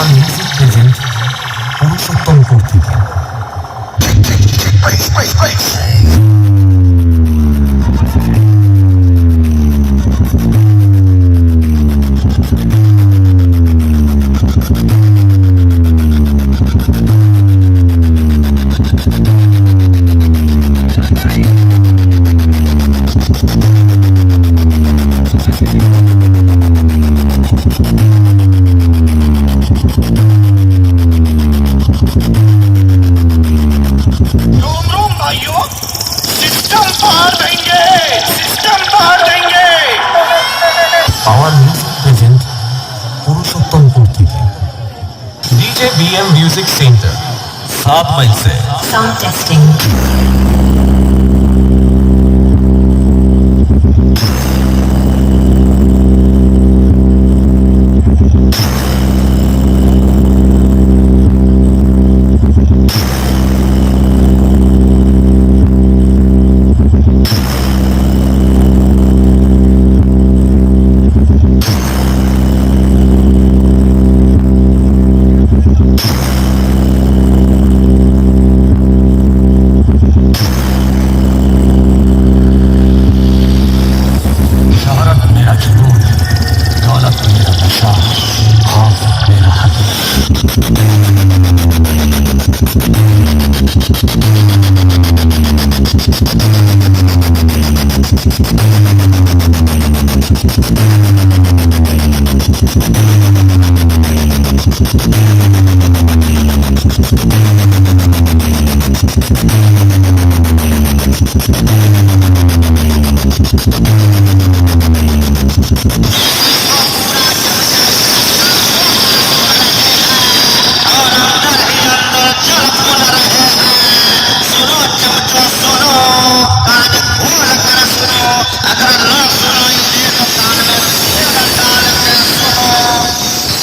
আমার music present Purushottam কর্তৃক। Our music present Purushottam Kourtik. DJ BM Music Center 7 mile से sound testing.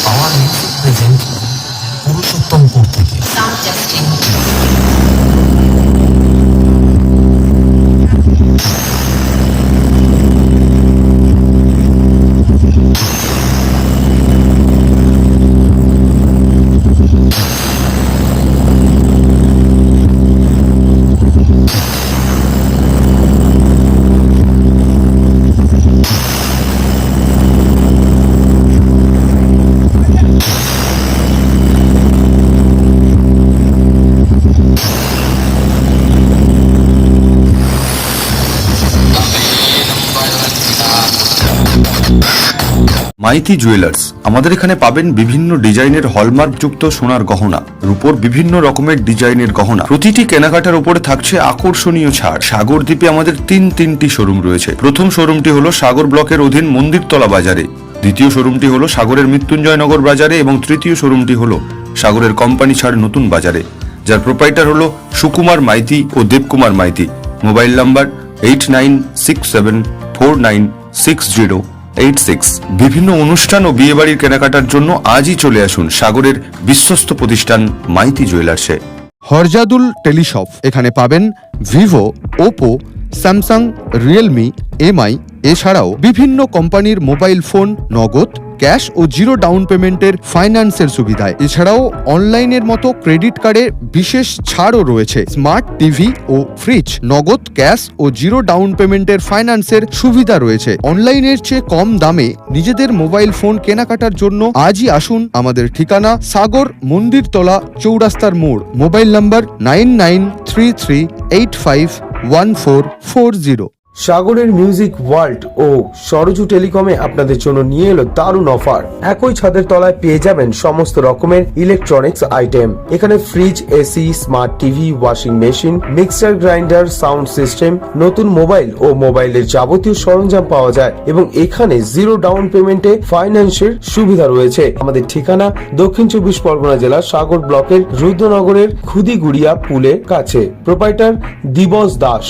Our music present Purushottam Kourtik. Sound testing. Maiti jewellers. আমাদের এখানে পাবেন বিভিন্ন ডিজাইনের হলমার্ক যুক্ত সোনার গহনা, রূপোর বিভিন্ন রকমের ডিজাইনের গহনা। প্রতিটি কেনাকাটার উপরে থাকছে আকর্ষণীয় ছাড়। সাগর দ্বীপে আমাদের তিনটি শোরুম রয়েছে। প্রথম শোরুমটি হলো সাগর ব্লকের অধীন মন্দিরতলা বাজারে, দ্বিতীয় শোরুমটি হলো সাগরের মৃত্যুঞ্জয়নগর বাজারে এবং তৃতীয় শোরুমটি হলো সাগরের কোম্পানি ছাড় নতুন বাজারে, যার প্রোপাইটার হলো সুকুমার মাইতি ও দেবকুমার মাইতি। Mobile number 8967496086। বিভিন্ন অনুষ্ঠান ও বিয়েবাড়ির কেনাকাটার জন্য আজই চলে আসুন সাগরের বিশ্বস্ত প্রতিষ্ঠান মাইতি জুয়েলার্সে। হরজাদুল টেলিশপ। এখানে পাবেন Vivo, Oppo, Samsung, Realme, MI এছাড়াও বিভিন্ন কোম্পানির মোবাইল ফোন নগদ, ক্যাশ ও জিরো ডাউন পেমেন্টের ফাইন্যান্সের সুবিধায়। এছাড়াও অনলাইনের মতো ক্রেডিট কার্ডে বিশেষ ছাড়ও রয়েছে। স্মার্ট টিভি ও ফ্রিজ নগদ, ক্যাশ ও জিরো ডাউন পেমেন্টের ফাইন্যান্সের সুবিধা রয়েছে। অনলাইনের চেয়ে কম দামে নিজেদের মোবাইল ফোন কেনাকাটার জন্য আজই আসুন। আমাদের ঠিকানা সাগর মন্দিরতলা চৌরাস্তার মোড়। Mobile number 9933851440। সাগরের মিউজিক ওয়ার্ল্ড ও সরজু টেলিকমে আপনাদের জন্য নিয়ে এলো দারুণ অফার। একই ছাদের তলায় পেয়ে যাবেন সমস্ত রকমের ইলেকট্রনিক্স আইটেম। এখানে fridge, AC, smart TV, washing machine, mixer grinder, sound system, নতুন মোবাইল ও মোবাইলের যাবতীয় সরঞ্জাম পাওয়া যায় এবং এখানে জিরো ডাউন পেমেন্টে ফাইন্যান্সের সুবিধা রয়েছে। আমাদের ঠিকানা দক্ষিণ 24 পরগনা জেলা সাগর ব্লকের রুদ্রনগরের খুদিগুড়িয়া পুলের কাছে। প্রোপাইটার দিবস দাস।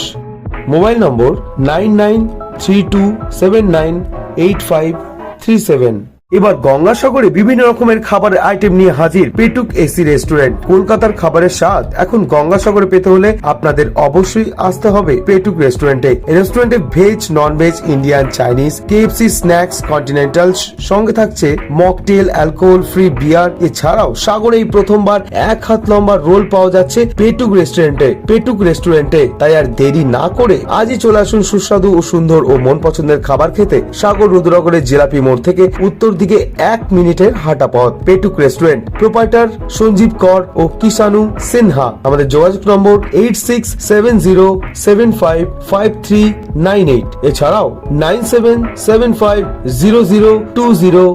মোবাইল নম্বর 9932798537। এবার গঙ্গাসাগরে বিভিন্ন রকমের খাবারের আইটেম নিয়ে হাজির পেটুক এসি রেস্টুরেন্ট। কলকাতার খাবারের স্বাদ এখন গঙ্গাসাগরে পেতে হলে আপনাদের অবশ্যই আসতে হবে পেটুক রেস্টুরেন্টে। এই রেস্টুরেন্টে veg, non veg, Indian, Chinese, KFC, snacks, continental, সঙ্গে থাকছে মকটেল, অ্যালকোহল ফ্রি বিয়ার। এছাড়াও সাগরে এই প্রথমবার 1 হাত লম্বা রোল পাওয়া যাচ্ছে পেটুক রেস্টুরেন্টে। তাই আর দেরি না করে আজই চলে আসুন সুস্বাদু ও সুন্দর ও মন পছন্দের খাবার খেতে সাগর রুদ্রনগরের জিলাপি মোড় থেকে উত্তর দিকে 1 মিনিটের হাঁটা পথ। পেটুক রেস্টুরেন্ট, প্রোপাইটার সঞ্জীব কর ও কিষানু সিনহা। আমাদের যোগাযোগ নম্বর 8670755398, এছাড়াও 9775002020।